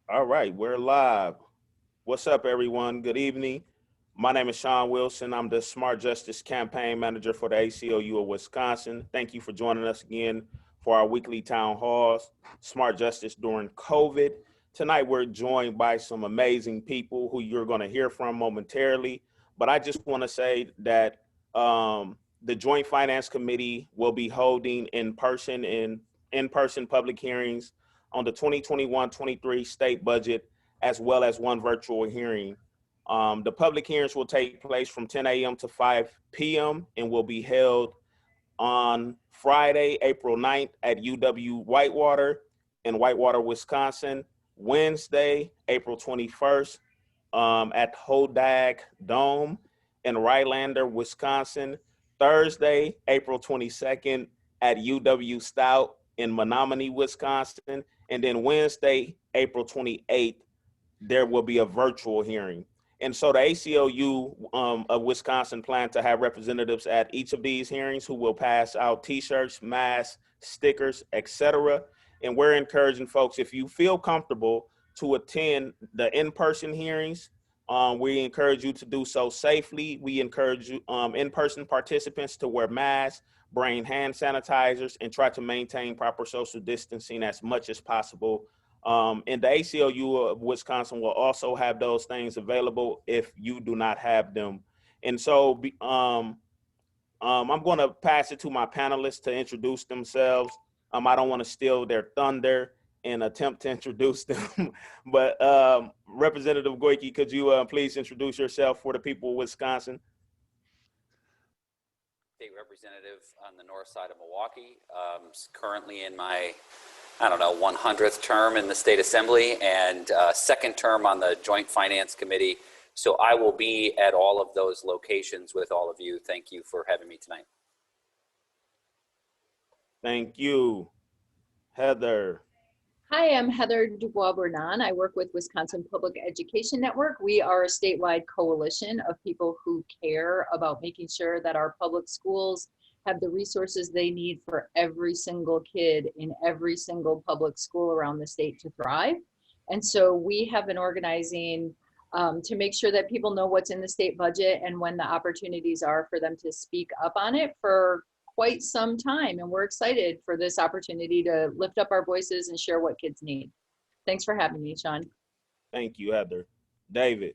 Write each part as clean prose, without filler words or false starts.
All right, we're live. What's up, everyone? Good evening. My name is Sean Wilson. I'm the Smart Justice Campaign Manager for the ACLU of Wisconsin. Thank you for joining us again for our weekly town halls, Smart Justice during COVID. Tonight, we're joined by some amazing people who you're going to hear from momentarily. But I just want to say that the Joint Finance Committee will be holding in-person public hearings on the 2021-23 state budget, as well as one virtual hearing. The public hearings will take place from 10 a.m. to 5 p.m. and will be held on Friday, April 9th at UW Whitewater in Whitewater, Wisconsin. Wednesday, April 21st at Hodag Dome in Rylander, Wisconsin. Thursday, April 22nd at UW Stout in Menominee, Wisconsin. And then Wednesday, April 28th, there will be a virtual hearing. And so the ACLU of Wisconsin plan to have representatives at each of these hearings who will pass out t-shirts, masks, stickers, etc. And we're encouraging folks, if you feel comfortable to attend the in-person hearings, we encourage you to do so safely. We encourage you, in-person participants to wear masks, bring hand sanitizers, and try to maintain proper social distancing as much as possible. And the ACLU of Wisconsin will also have those things available if you do not have them. And so I'm going to pass it to my panelists to introduce themselves. I don't want to steal their thunder and attempt to introduce them. But Representative Goyke, could you please introduce yourself for the people of Wisconsin? State representative on the north side of Milwaukee, currently in my, 100th term in the state assembly and second term on the Joint Finance Committee. So I will be at all of those locations with all of you. Thank you for having me tonight. Thank you. Heather. Hi, I'm Heather Dubois. I work with Wisconsin Public Education Network. We are a statewide coalition of people who care about making sure that our public schools have the resources they need for every single kid in every single public school around the state to thrive. And so we have been organizing to make sure that people know what's in the state budget and when the opportunities are for them to speak up on it for quite some time. And we're excited for this opportunity to lift up our voices and share what kids need. Thanks for having me, Sean. Thank you, Heather. David.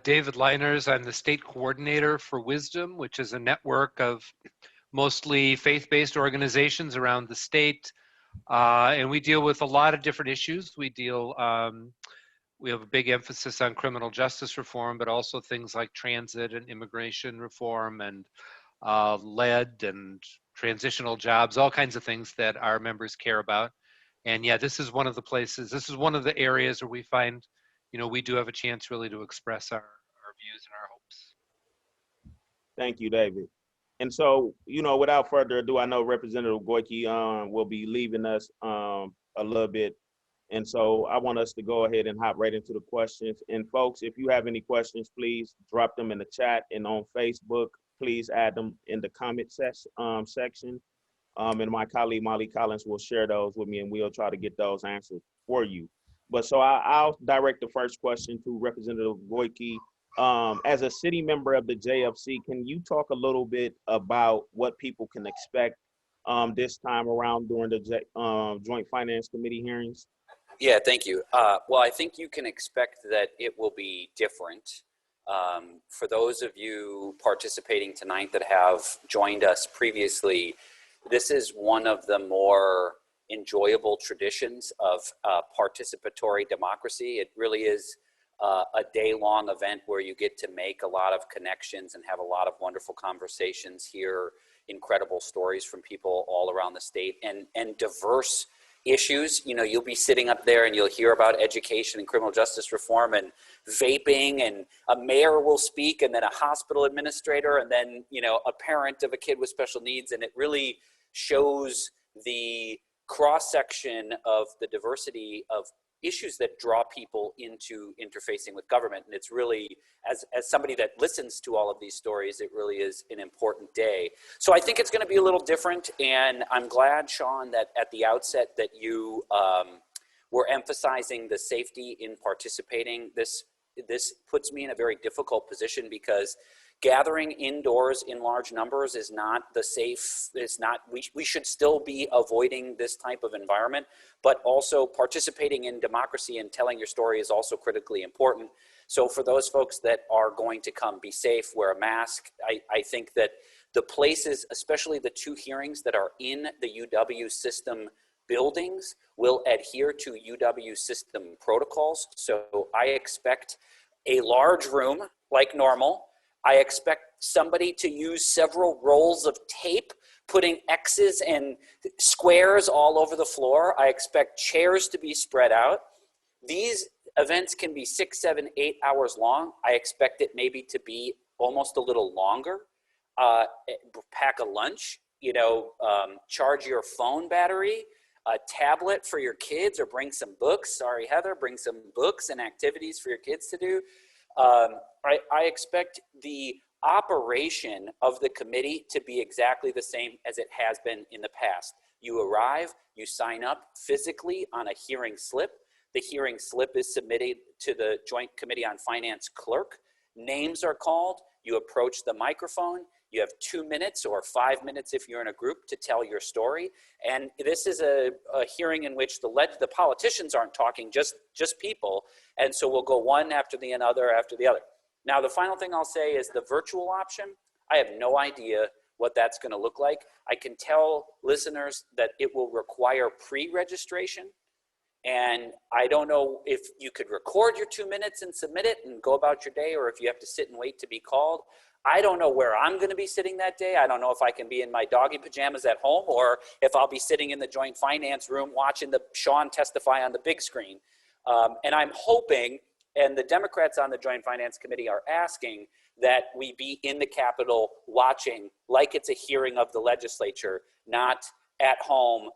David Leiners. I'm the state coordinator for Wisdom, which is a network of mostly faith-based organizations around the state. And we deal with a lot of different issues. We have a big emphasis on criminal justice reform, but also things like transit and immigration reform and lead and transitional jobs, all kinds of things that our members care about. And yeah, this is one of the areas where we find, we do have a chance really to express our views and our hopes. Thank you, David. And so, without further ado, I know Representative Goyke will be leaving us a little bit. And so I want us to go ahead and hop right into the questions. And folks, if you have any questions, please drop them in the chat and on Facebook. Please add them in the comment section. And my colleague, Molly Collins, will share those with me and we'll try to get those answered for you. But so I'll direct the first question to Representative Goyke. As a city member of the JFC, can you talk a little bit about what people can expect this time around during the Joint Finance Committee hearings? Yeah, thank you. Well, I think you can expect that it will be different. For those of you participating tonight that have joined us previously, this is one of the more enjoyable traditions of participatory democracy. It really is a day-long event where you get to make a lot of connections and have a lot of wonderful conversations, hear incredible stories from people all around the state and diverse issues. You'll be sitting up there and you'll hear about education and criminal justice reform and vaping, and a mayor will speak, and then a hospital administrator, and then, a parent of a kid with special needs. And it really shows the cross-section of the diversity of issues that draw people into interfacing with government. And it's really, as somebody that listens to all of these stories, it really is an important day. So I think it's going to be a little different. And I'm glad, Sean, that at the outset that you We're emphasizing the safety in participating. This puts me in a very difficult position because gathering indoors in large numbers is not the safe, we should still be avoiding this type of environment, but also participating in democracy and telling your story is also critically important. So for those folks that are going to come, be safe, wear a mask. I think that the places, especially the 2 hearings that are in the UW system buildings, will adhere to UW system protocols. So I expect a large room like normal. I expect somebody to use several rolls of tape, putting X's and squares all over the floor. I expect chairs to be spread out. These events can be 6, 7, 8 hours long. I expect it maybe to be almost a little longer. Pack a lunch, charge your phone battery, a tablet for your kids, or bring some books. Sorry, Heather, bring some books and activities for your kids to do. I expect the operation of the committee to be exactly the same as it has been in the past. You arrive, you sign up physically on a hearing slip. The hearing slip is submitted to the Joint Committee on Finance clerk. Names are called. You approach the microphone. You have 2 minutes or 5 minutes if you're in a group to tell your story. And this is a hearing in which the politicians aren't talking, just people. And so we'll go one after the other after the other. Now, the final thing I'll say is the virtual option. I have no idea what that's going to look like. I can tell listeners that it will require pre-registration. And I don't know if you could record your 2 minutes and submit it and go about your day, or if you have to sit and wait to be called. I don't know where I'm going to be sitting that day. I don't know if I can be in my doggy pajamas at home, or if I'll be sitting in the Joint Finance room watching Sean testify on the big screen. And I'm hoping, and the Democrats on the Joint Finance Committee are asking, that we be in the Capitol watching like it's a hearing of the legislature, not at home,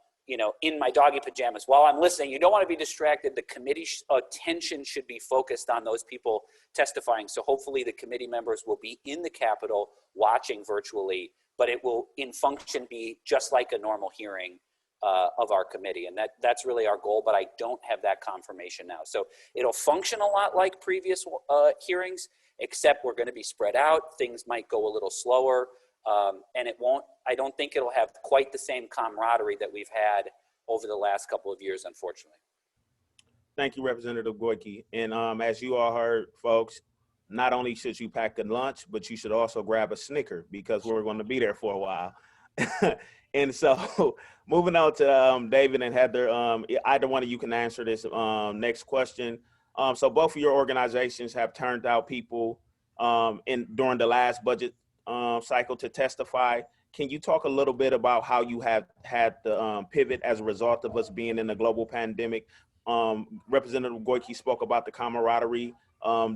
in my doggy pajamas while I'm listening. You don't want to be distracted. The committee attention should be focused on those people testifying. So hopefully the committee members will be in the Capitol watching virtually, but it will in function be just like a normal hearing of our committee. And that's really our goal, but I don't have that confirmation now. So it'll function a lot like previous hearings, except we're going to be spread out. Things might go a little slower. And I don't think it'll have quite the same camaraderie that we've had over the last couple of years, unfortunately. Thank you, Representative Goyke. And as you all heard, folks, not only should you pack a lunch, but you should also grab a Snicker, because we're going to be there for a while. And so moving on to David and Heather, either one of you can answer this next question. So both of your organizations have turned out people during the last budget cycle to testify. Can you talk a little bit about how you have had to pivot as a result of us being in a global pandemic? Representative Goyke spoke about the camaraderie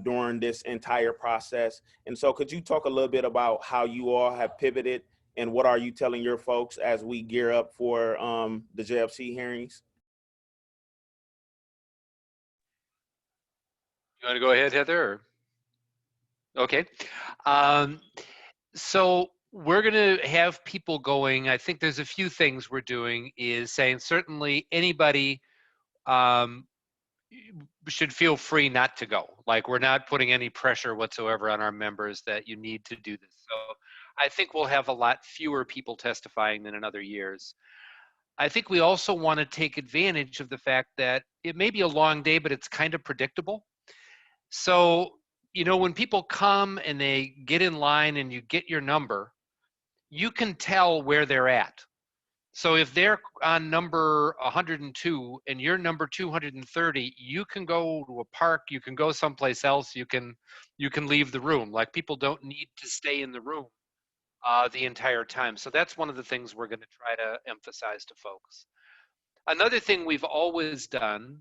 during this entire process. And so could you talk a little bit about how you all have pivoted, and what are you telling your folks as we gear up for the JFC hearings? You want to go ahead, Heather? Or? Okay. So we're going to have people going. I think there's a few things we're doing, is saying certainly anybody should feel free not to go. Like, we're not putting any pressure whatsoever on our members that you need to do this. So I think we'll have a lot fewer people testifying than in other years. I think we also want to take advantage of the fact that it may be a long day, but it's kind of predictable. So, when people come and they get in line and you get your number, you can tell where they're at. So if they're on number 102 and you're number 230, you can go to a park, you can go someplace else, you can leave the room. Like, people don't need to stay in the room the entire time. So that's one of the things we're going to try to emphasize to folks. Another thing we've always done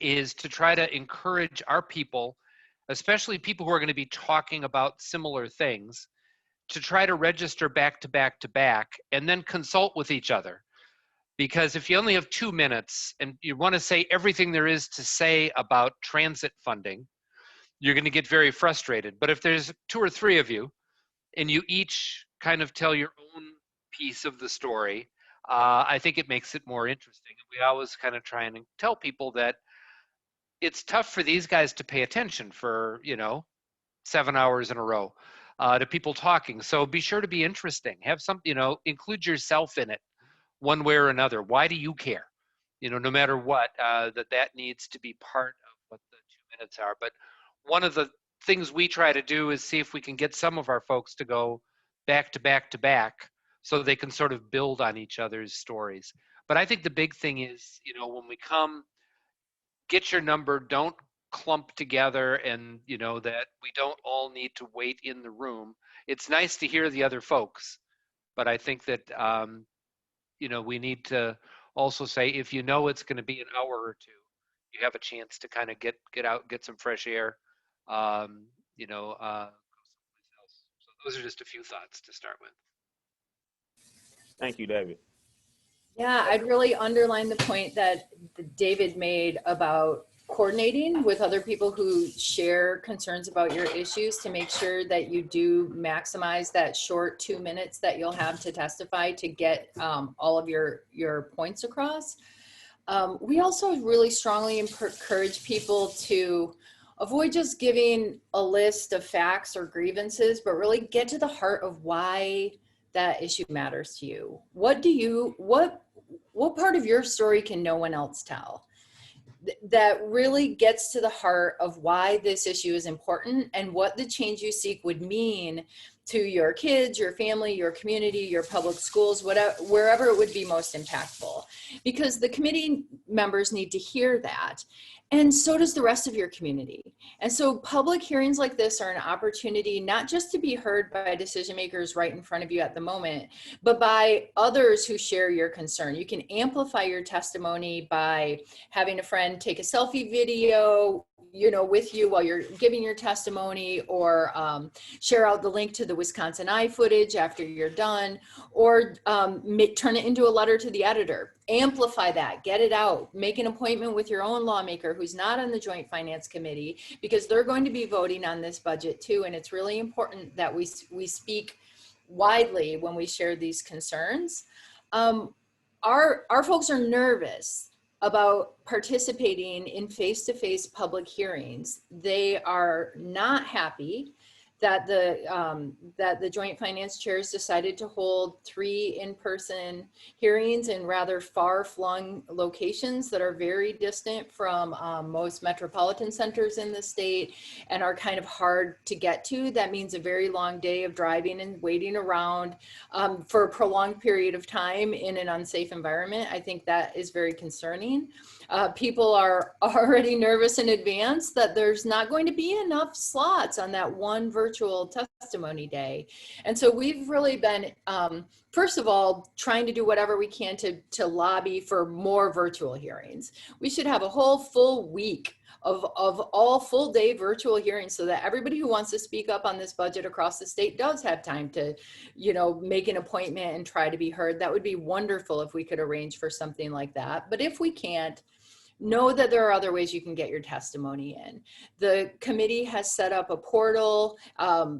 is to try to encourage our people, especially people who are going to be talking about similar things, to try to register back to back to back and then consult with each other. Because if you only have 2 minutes and you want to say everything there is to say about transit funding, you're going to get very frustrated. But if there's 2 or 3 of you and you each kind of tell your own piece of the story, I think it makes it more interesting. We always kind of try and tell people that it's tough for these guys to pay attention for, 7 hours in a row to people talking. So be sure to be interesting. Have some, include yourself in it one way or another. Why do you care? No matter what, that needs to be part of what the 2 minutes are. But one of the things we try to do is see if we can get some of our folks to go back to back to back so they can sort of build on each other's stories. But I think the big thing is, when we come, get your number, don't clump together, and that we don't all need to wait in the room. It's nice to hear the other folks, but I think that we need to also say, if it's going to be an hour or two, you have a chance to kind of get out, get some fresh air, go someplace else. So those are just a few thoughts to start with. Thank you, David. Yeah, I'd really underline the point that David made about coordinating with other people who share concerns about your issues to make sure that you do maximize that short 2 minutes that you'll have to testify to get all of your points across. We also really strongly encourage people to avoid just giving a list of facts or grievances, but really get to the heart of why that issue matters to you. What part of your story can no one else tell? That really gets to the heart of why this issue is important and what the change you seek would mean to your kids, your family, your community, your public schools, whatever, wherever it would be most impactful. Because the committee members need to hear that. And so does the rest of your community. And so public hearings like this are an opportunity not just to be heard by decision makers right in front of you at the moment, but by others who share your concern. You can amplify your testimony by having a friend take a selfie video, with you while you're giving your testimony, or share out the link to the Wisconsinite footage after you're done, or turn it into a letter to the editor. Amplify that, get it out, make an appointment with your own lawmaker who's not on the Joint Finance Committee, because they're going to be voting on this budget too. And it's really important that we speak widely when we share these concerns. Our folks are nervous about participating in face-to-face public hearings. They are not happy that the Joint Finance Chairs decided to hold 3 in-person hearings in rather far-flung locations that are very distant from most metropolitan centers in the state and are kind of hard to get to. That means a very long day of driving and waiting around for a prolonged period of time in an unsafe environment. I think that is very concerning. People are already nervous in advance that there's not going to be enough slots on that one virtual testimony day. And so we've really been, first of all, trying to do whatever we can to lobby for more virtual hearings. We should have a whole full week of all full day virtual hearings so that everybody who wants to speak up on this budget across the state does have time to, make an appointment and try to be heard. That would be wonderful if we could arrange for something like that. But if we can't, know that there are other ways you can get your testimony in. The committee has set up a portal,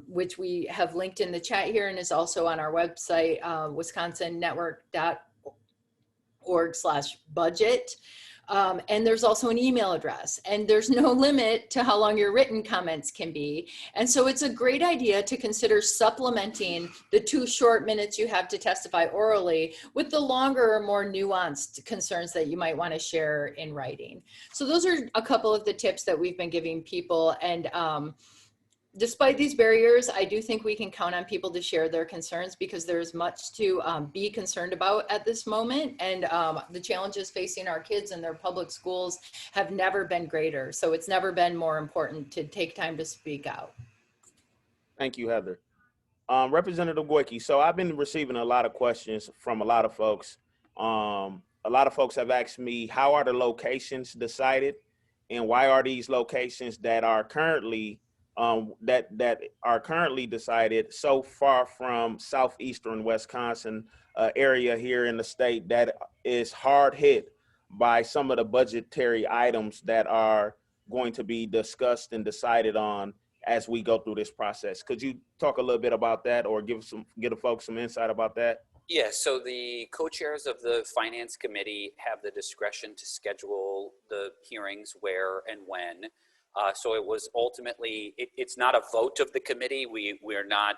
which we have linked in the chat here and is also on our website, wisconsonnetwork.org/budget. And there's also an email address, and there's no limit to how long your written comments can be. And so it's a great idea to consider supplementing the 2 short minutes you have to testify orally with the longer or more nuanced concerns that you might want to share in writing. So those are a couple of the tips that we've been giving people. And despite these barriers, I do think we can count on people to share their concerns because there's much to be concerned about at this moment. And the challenges facing our kids in their public schools have never been greater. So it's never been more important to take time to speak out. Thank you, Heather. Representative Goyke, so I've been receiving a lot of questions from a lot of folks. A lot of folks have asked me, how are the locations decided? And why are these locations that are currently that are currently decided so far from southeastern Wisconsin, area here in the state that is hard hit by some of the budgetary items that are going to be discussed and decided on as we go through this process? Could you talk a little bit about that, or give the folks some insight about that? Yeah, so the co-chairs of the Finance Committee have the discretion to schedule the hearings where and when. So it was ultimately, it's not a vote of the committee. We're not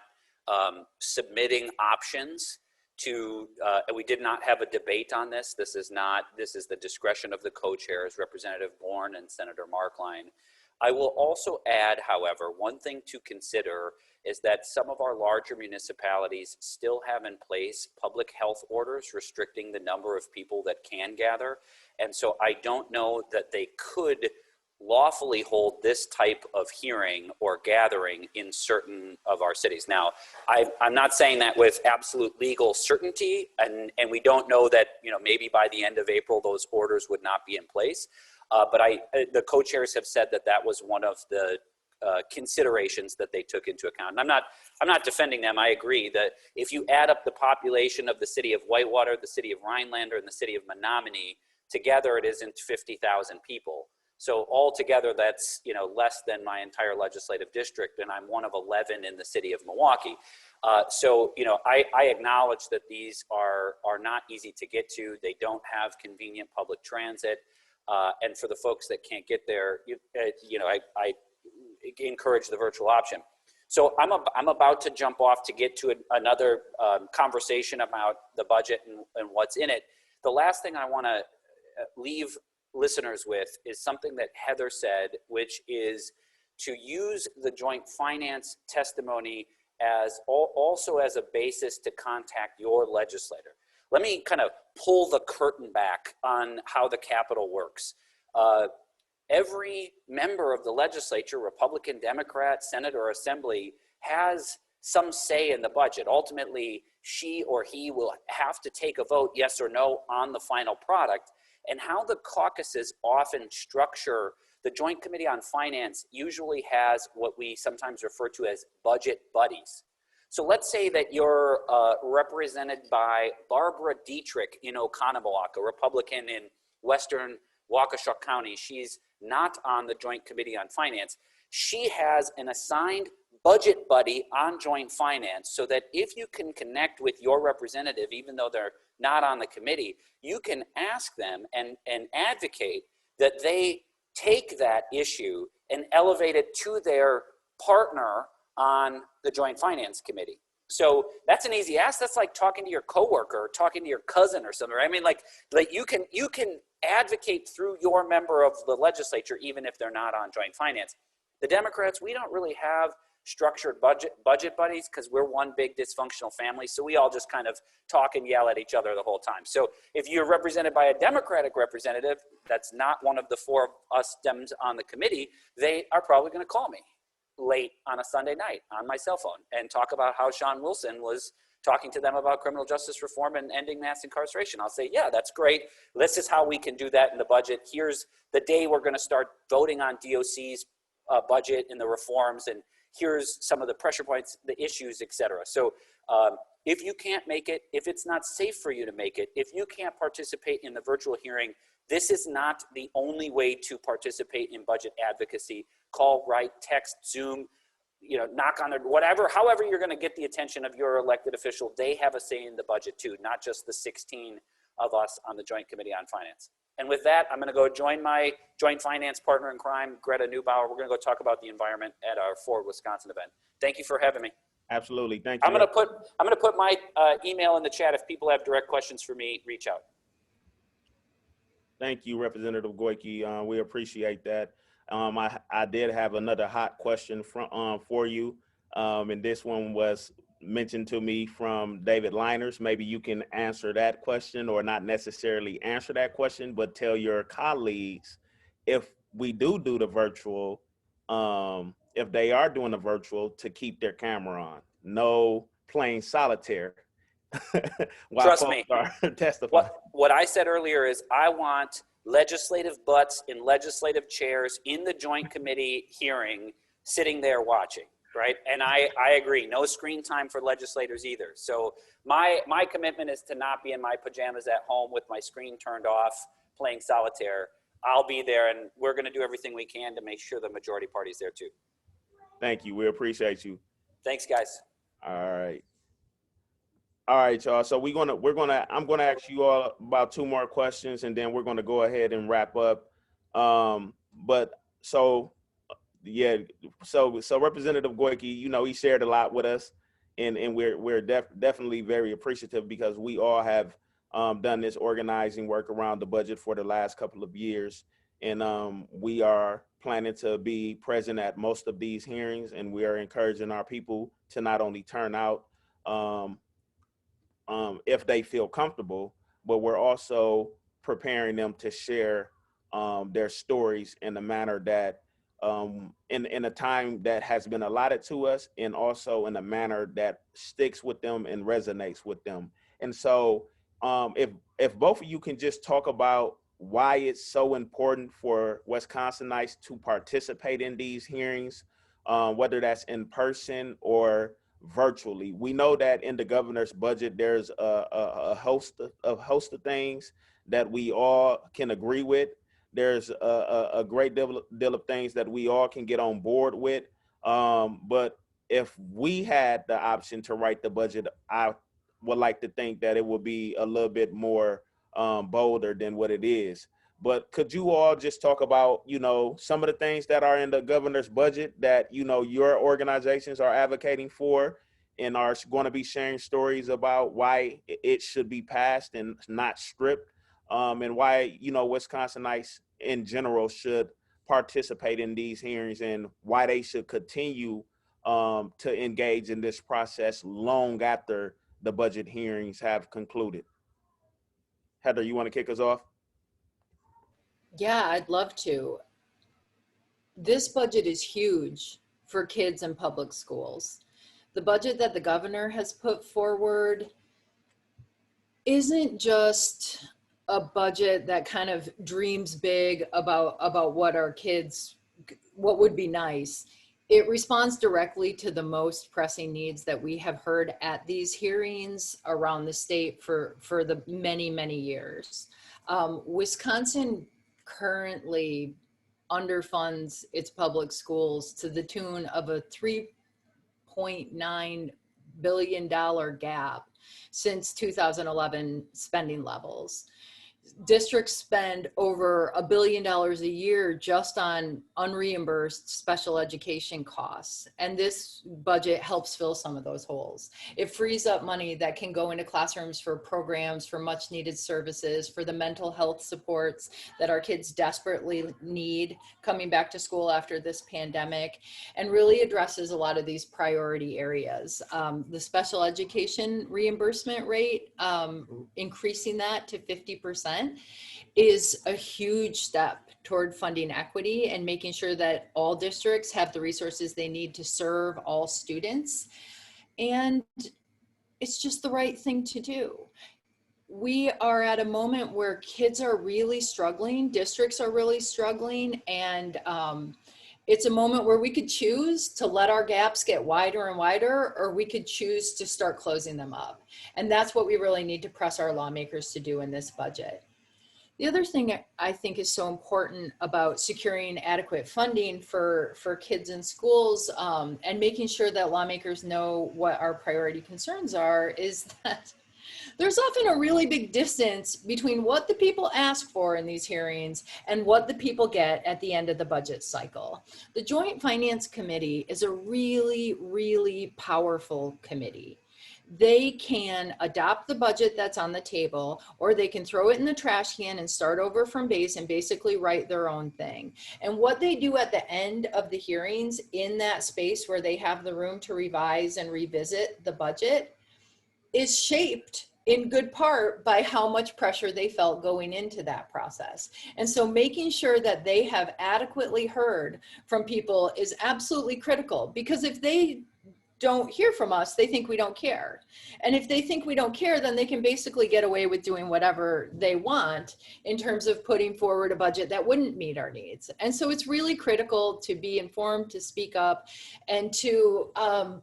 submitting options to, we did not have a debate on this. This is the discretion of the co-chairs, Representative Bourne and Senator Markline. I will also add, however, one thing to consider is that some of our larger municipalities still have in place public health orders restricting the number of people that can gather. And so I don't know that they could lawfully hold this type of hearing or gathering in certain of our cities. Now, I'm not saying that with absolute legal certainty, and we don't know that, maybe by the end of April, those orders would not be in place. But the co-chairs have said that that was one of the considerations that they took into account. And I'm not defending them. I agree that if you add up the population of the city of Whitewater, the city of Rhinelander, and the city of Menominee, together it isn't 50,000 people. So altogether, that's less than my entire legislative district, and I'm one of 11 in the city of Milwaukee. So I acknowledge that these are not easy to get to. They don't have convenient public transit, and for the folks that can't get there, I encourage the virtual option. So I'm about to jump off to get to another conversation about the budget and what's in it. The last thing I want to leave listeners with is something that Heather said, which is to use the joint finance testimony as also as a basis to contact your legislator. Let me kind of pull the curtain back on how the Capitol works. Every member of the legislature, Republican, Democrat, Senate, or Assembly, has some say in the budget. Ultimately, she or he will have to take a vote, yes or no, on the final product. And how the caucuses often structure the Joint Committee on Finance usually has what we sometimes refer to as budget buddies. So let's say that you're represented by Barbara Dietrich in Oconomowoc, a Republican in Western Waukesha County. She's not on the Joint Committee on Finance. She has an assigned budget buddy on Joint Finance so that if you can connect with your representative, even though they're not on the committee, you can ask them and advocate that they take that issue and elevate it to their partner on the Joint Finance Committee. So that's an easy ask. That's like talking to your coworker or talking to your cousin or something. Right? I mean, like you can advocate through your member of the legislature, even if they're not on Joint Finance. The Democrats, we don't really have structured budget buddies because we're one big dysfunctional family. So we all just kind of talk and yell at each other the whole time. So if you're represented by a Democratic representative, that's not one of the four of us Dems on the committee, they are probably going to call me late on a Sunday night on my cell phone and talk about how Sean Wilson was talking to them about criminal justice reform and ending mass incarceration. I'll say, yeah, that's great. This is how we can do that in the budget. Here's the day we're going to start voting on DOC's budget and the reforms, and here's some of the pressure points, the issues, et cetera. So if you can't make it, if it's not safe for you to make it, if you can't participate in the virtual hearing, this is not the only way to participate in budget advocacy. Call, write, text, Zoom, knock on their, whatever, however you're going to get the attention of your elected official. They have a say in the budget too, not just the 16 of us on the Joint Committee on Finance. And with that, I'm going to go join my joint finance partner in crime, Greta Neubauer. We're going to go talk about the environment at our Forward Wisconsin event. Thank you for having me. Absolutely. Thank you. I'm going to put my email in the chat. If people have direct questions for me, reach out. Thank you, Representative Goyke. We appreciate that. I did have another hot question for you, and this one was mentioned to me from David Leiners. Maybe you can answer that question, or not necessarily answer that question, but tell your colleagues if we do the virtual, if they are doing the virtual, to keep their camera on. No playing solitaire while Trust folks me. are testifying. What I said earlier is I want legislative butts in legislative chairs in the Joint Committee hearing, sitting there watching. Right, and I agree. No screen time for legislators either. So my commitment is to not be in my pajamas at home with my screen turned off, playing solitaire. I'll be there, and we're going to do everything we can to make sure the majority party's there too. Thank you. We appreciate you. Thanks, guys. All right. All right, y'all. So I'm gonna ask you all about two more questions, and then we're gonna go ahead and wrap up. But so yeah, so Representative Goyke, he shared a lot with us, and we're definitely very appreciative because we all have done this organizing work around the budget for the last couple of years, and we are planning to be present at most of these hearings, and we are encouraging our people to not only turn out um, if they feel comfortable, but we're also preparing them to share their stories in a manner that in a time that has been allotted to us, and also in a manner that sticks with them and resonates with them. And so if both of you can just talk about why it's so important for Wisconsinites to participate in these hearings, whether that's in person or virtually. We know that in the governor's budget, there's a host of things that we all can agree with. There's a great deal of things that we all can get on board with. But if we had the option to write the budget, I would like to think that it would be a little bit more bolder than what it is. But could you all just talk about, some of the things that are in the governor's budget that, your organizations are advocating for and are going to be sharing stories about why it should be passed and not stripped, and why, Wisconsinites in general should participate in these hearings and why they should continue to engage in this process long after the budget hearings have concluded. Heather, you want to kick us off? Yeah, I'd love to. This budget is huge for kids in public schools. The budget that the governor has put forward isn't just a budget that kind of dreams big about what would be nice. It responds directly to the most pressing needs that we have heard at these hearings around the state for the many, many years. Wisconsin currently underfunds its public schools to the tune of a $3.9 billion gap since 2011 spending levels. Districts spend over $1 billion a year just on unreimbursed special education costs. And this budget helps fill some of those holes. It frees up money that can go into classrooms for programs, for much needed services, for the mental health supports that our kids desperately need coming back to school after this pandemic, and really addresses a lot of these priority areas. The special education reimbursement rate, increasing that to 50%, is a huge step toward funding equity and making sure that all districts have the resources they need to serve all students. And it's just the right thing to do. We are at a moment where kids are really struggling, districts are really struggling, and it's a moment where we could choose to let our gaps get wider and wider, or we could choose to start closing them up. And that's what we really need to press our lawmakers to do in this budget. The other thing I think is so important about securing adequate funding for kids in schools, and making sure that lawmakers know what our priority concerns are, is that there's often a really big distance between what the people ask for in these hearings and what the people get at the end of the budget cycle. The Joint Finance Committee is a really, really powerful committee. They can adopt the budget that's on the table, or they can throw it in the trash can and start over from base and basically write their own thing. And what they do at the end of the hearings, in that space where they have the room to revise and revisit the budget, is shaped in good part by how much pressure they felt going into that process. And so making sure that they have adequately heard from people is absolutely critical, because if they don't hear from us, they think we don't care. And if they think we don't care, then they can basically get away with doing whatever they want in terms of putting forward a budget that wouldn't meet our needs. And so it's really critical to be informed, to speak up, and to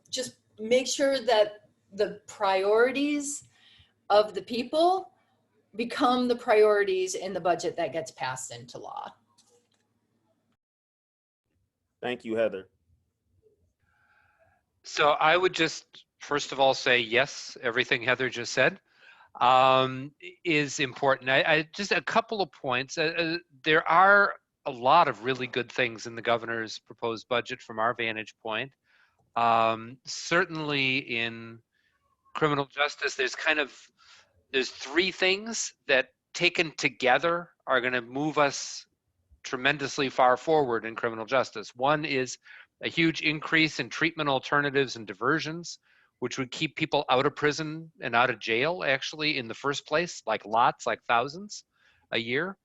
just make sure that the priorities of the people become the priorities in the budget that gets passed into law. Thank you, Heather. So I would just first of all say yes, everything Heather just said is important. I just a couple of points. There are a lot of really good things in the governor's proposed budget from our vantage point. Certainly in criminal justice, there's three things that taken together are going to move us tremendously far forward in criminal justice. One is a huge increase in treatment alternatives and diversions, which would keep people out of prison and out of jail actually in the first place, like lots, like thousands a year.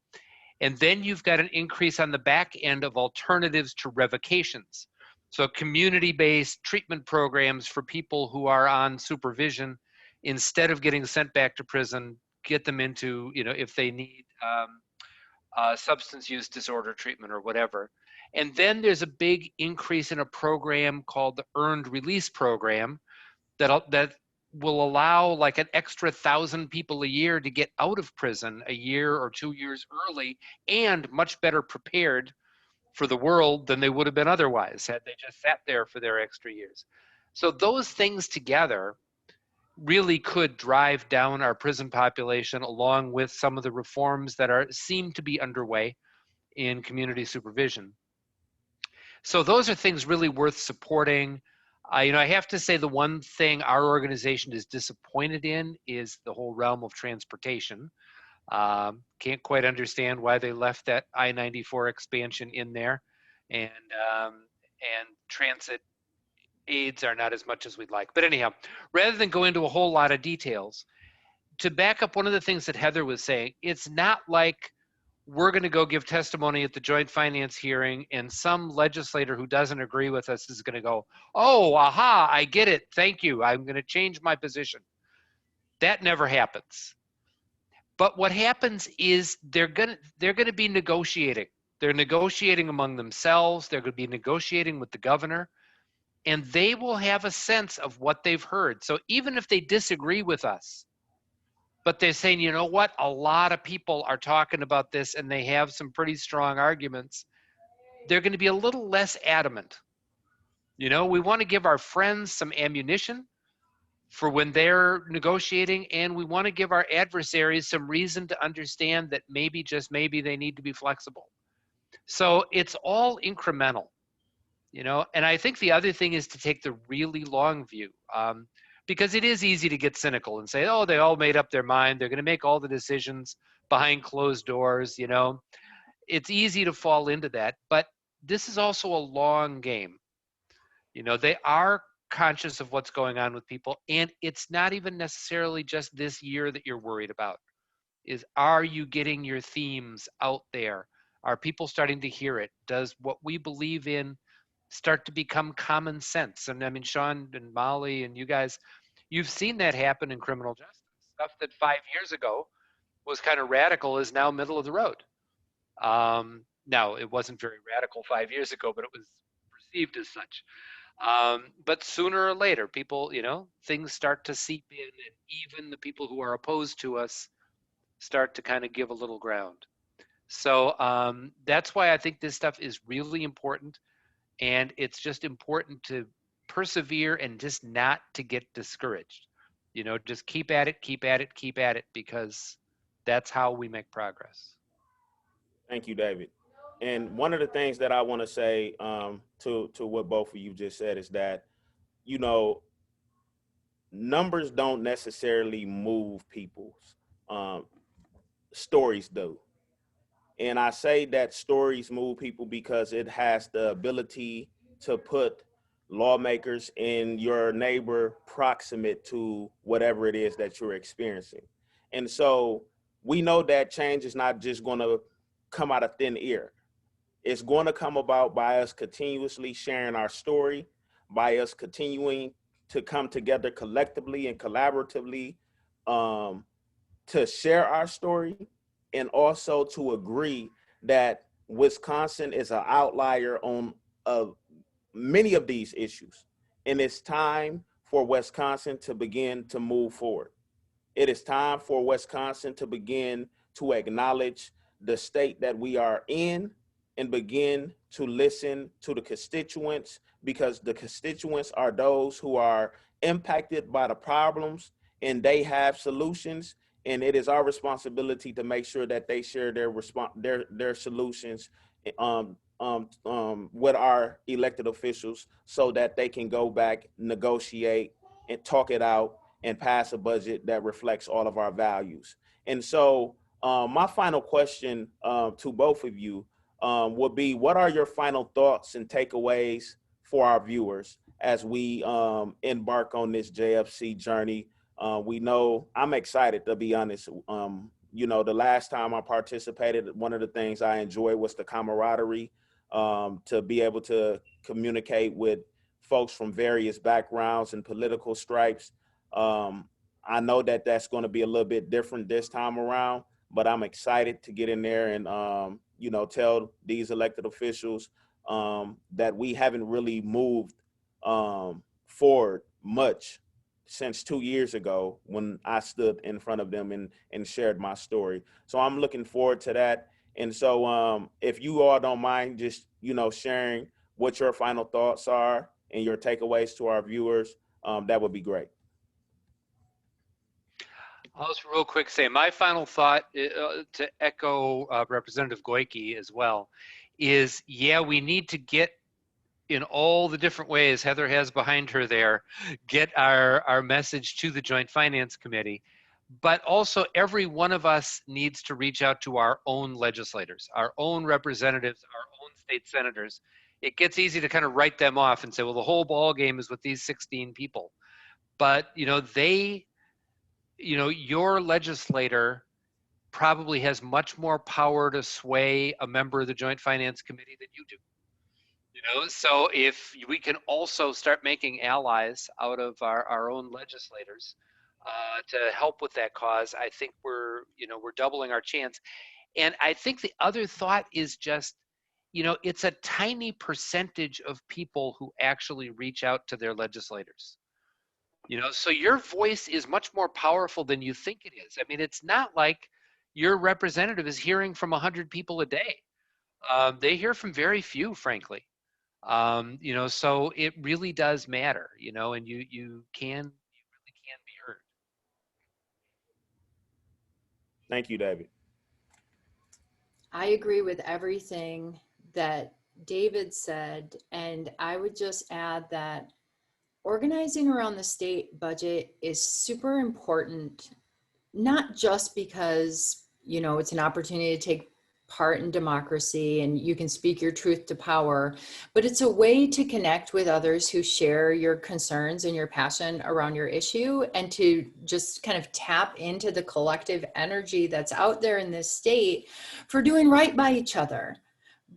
And then you've got an increase on the back end of alternatives to revocations. So community-based treatment programs for people who are on supervision, instead of getting sent back to prison, get them into, if they need substance use disorder treatment or whatever. And then there's a big increase in a program called the Earned Release Program that will allow like an extra 1,000 people a year to get out of prison a year or 2 years early and much better prepared for the world than they would have been otherwise had they just sat there for their extra years. So those things together really could drive down our prison population, along with some of the reforms that seem to be underway in community supervision. So those are things really worth supporting. I have to say the one thing our organization is disappointed in is the whole realm of transportation. Can't quite understand why they left that I-94 expansion in there, and transit aids are not as much as we'd like. But anyhow, rather than go into a whole lot of details, to back up one of the things that Heather was saying, it's not like we're going to go give testimony at the joint finance hearing and some legislator who doesn't agree with us is going to go, oh, aha, I get it. Thank you. I'm going to change my position. That never happens. But what happens is they're going to be negotiating. They're negotiating among themselves. They're going to be negotiating with the governor, and they will have a sense of what they've heard. So even if they disagree with us, but they're saying, you know what, a lot of people are talking about this and they have some pretty strong arguments, they're going to be a little less adamant. We want to give our friends some ammunition for when they're negotiating, and we want to give our adversaries some reason to understand that maybe, just maybe, they need to be flexible. So it's all incremental, and I think the other thing is to take the really long view. Because it is easy to get cynical and say, oh, they all made up their mind. They're going to make all the decisions behind closed doors. It's easy to fall into that. But this is also a long game. They are conscious of what's going on with people. And it's not even necessarily just this year that you're worried about. Are you getting your themes out there? Are people starting to hear it? Does what we believe in start to become common sense? And I mean, Sean and Molly and you guys, you've seen that happen in criminal justice. Stuff that 5 years ago was kind of radical is now middle of the road. Now, it wasn't very radical 5 years ago, but it was perceived as such. But sooner or later, people, things start to seep in, and even the people who are opposed to us start to kind of give a little ground. So that's why I think this stuff is really important. And it's just important to persevere and just not to get discouraged. Just keep at it, keep at it, keep at it, because that's how we make progress. Thank you, David. And one of the things that I want to say to what both of you just said is that, numbers don't necessarily move people's stories do. And I say that stories move people because it has the ability to put lawmakers in your neighbor proximate to whatever it is that you're experiencing. And so we know that change is not just going to come out of thin air. It's going to come about by us continuously sharing our story, by us continuing to come together collectively and collaboratively to share our story, and also to agree that Wisconsin is an outlier on many of these issues. And it's time for Wisconsin to begin to move forward. It is time for Wisconsin to begin to acknowledge the state that we are in and begin to listen to the constituents, because the constituents are those who are impacted by the problems and they have solutions, and it is our responsibility to make sure that they share their solutions with our elected officials so that they can go back, negotiate, and talk it out and pass a budget that reflects all of our values. And so my final question to both of you would be, what are your final thoughts and takeaways for our viewers as we embark on this JFC journey? We know I'm excited, to be honest. The last time I participated, one of the things I enjoyed was the camaraderie, to be able to communicate with folks from various backgrounds and political stripes. I know that that's going to be a little bit different this time around, but I'm excited to get in there and, tell these elected officials that we haven't really moved forward much since 2 years ago when I stood in front of them and shared my story. So I'm looking forward to that. And so if you all don't mind just, sharing what your final thoughts are and your takeaways to our viewers, that would be great. I'll just real quick say my final thought, to echo Representative Goyke as well, is we need to get in all the different ways Heather has behind her there, get our message to the Joint Finance Committee. But also every one of us needs to reach out to our own legislators, our own representatives, our own state senators. It gets easy to kind of write them off and say, well, the whole ball game is with these 16 people. But, your legislator probably has much more power to sway a member of the Joint Finance Committee than you do. So if we can also start making allies out of our own legislators to help with that cause, I think we're doubling our chance. And I think the other thought is just, it's a tiny percentage of people who actually reach out to their legislators. So your voice is much more powerful than you think it is. I mean, it's not like your representative is hearing from 100 people a day. They hear from very few, frankly. So it really does matter, and you really can be heard. Thank you, David. I agree with everything that David said, and I would just add that organizing around the state budget is super important, not just because, it's an opportunity to take part in democracy and you can speak your truth to power, but it's a way to connect with others who share your concerns and your passion around your issue, and to just kind of tap into the collective energy that's out there in this state for doing right by each other.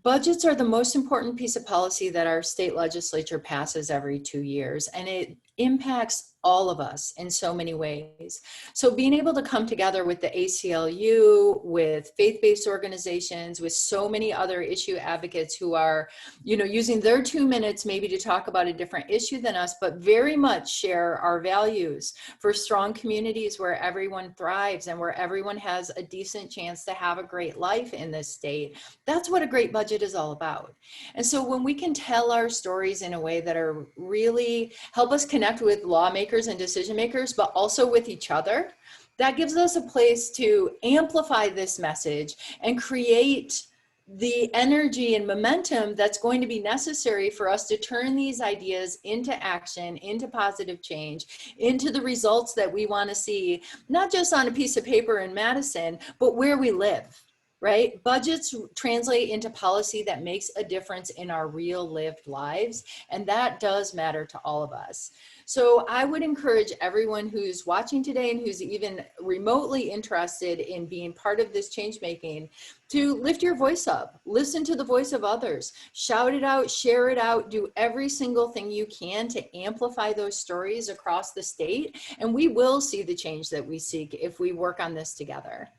Budgets are the most important piece of policy that our state legislature passes every 2 years, and it impacts all of us in so many ways. So being able to come together with the ACLU, with faith-based organizations, with so many other issue advocates who are, using their 2 minutes maybe to talk about a different issue than us, but very much share our values for strong communities where everyone thrives and where everyone has a decent chance to have a great life in this state. That's what a great budget is all about. And so when we can tell our stories in a way that are really help us connect with lawmakers and decision makers, but also with each other, that gives us a place to amplify this message and create the energy and momentum that's going to be necessary for us to turn these ideas into action, into positive change, into the results that we want to see, not just on a piece of paper in Madison, but where we live. Right? Budgets translate into policy that makes a difference in our real lived lives, and that does matter to all of us. So I would encourage everyone who's watching today and who's even remotely interested in being part of this change making to lift your voice up, listen to the voice of others, shout it out, share it out, do every single thing you can to amplify those stories across the state, and we will see the change that we seek if we work on this together.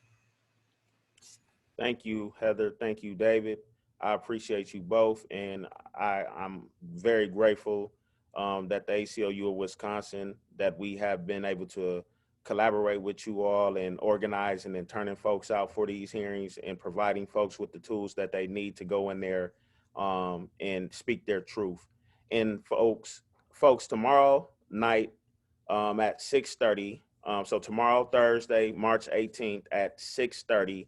Thank you, Heather. Thank you, David. I appreciate you both, and I'm very grateful that the ACLU of Wisconsin, that we have been able to collaborate with you all and organizing and turning folks out for these hearings and providing folks with the tools that they need to go in there and speak their truth. And folks, tomorrow night at 6:30. So tomorrow, Thursday, March 18th at 6:30.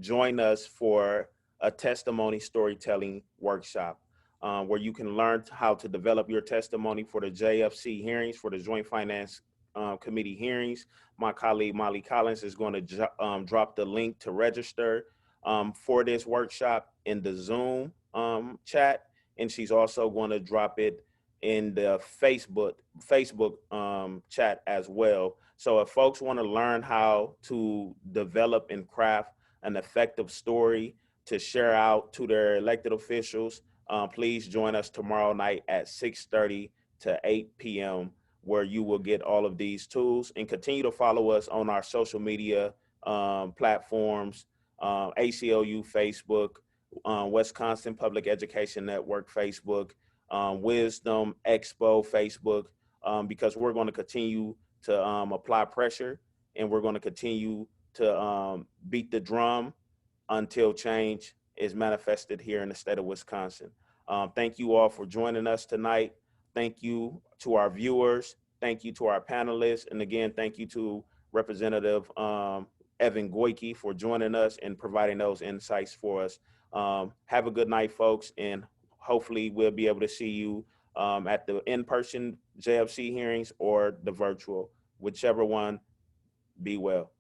Join us for a testimony storytelling workshop where you can learn how to develop your testimony for the JFC hearings, for the Joint Finance Committee hearings. My colleague Molly Collins is going to drop the link to register for this workshop in the Zoom chat, and she's also going to drop it in the Facebook chat as well. So if folks want to learn how to develop and craft an effective story to share out to their elected officials, please join us tomorrow night at 6:30 to 8 p.m. where you will get all of these tools, and continue to follow us on our social media platforms, ACLU Facebook, Wisconsin Public Education Network Facebook, Wisdom Expo Facebook, because we're going to continue to apply pressure, and we're going to continue to beat the drum until change is manifested here in the state of Wisconsin. Thank you all for joining us tonight. Thank you to our viewers. Thank you to our panelists. And again, thank you to Representative Evan Goyke for joining us and providing those insights for us. Have a good night, folks, and hopefully we'll be able to see you at the in-person JFC hearings or the virtual, whichever one. Be well.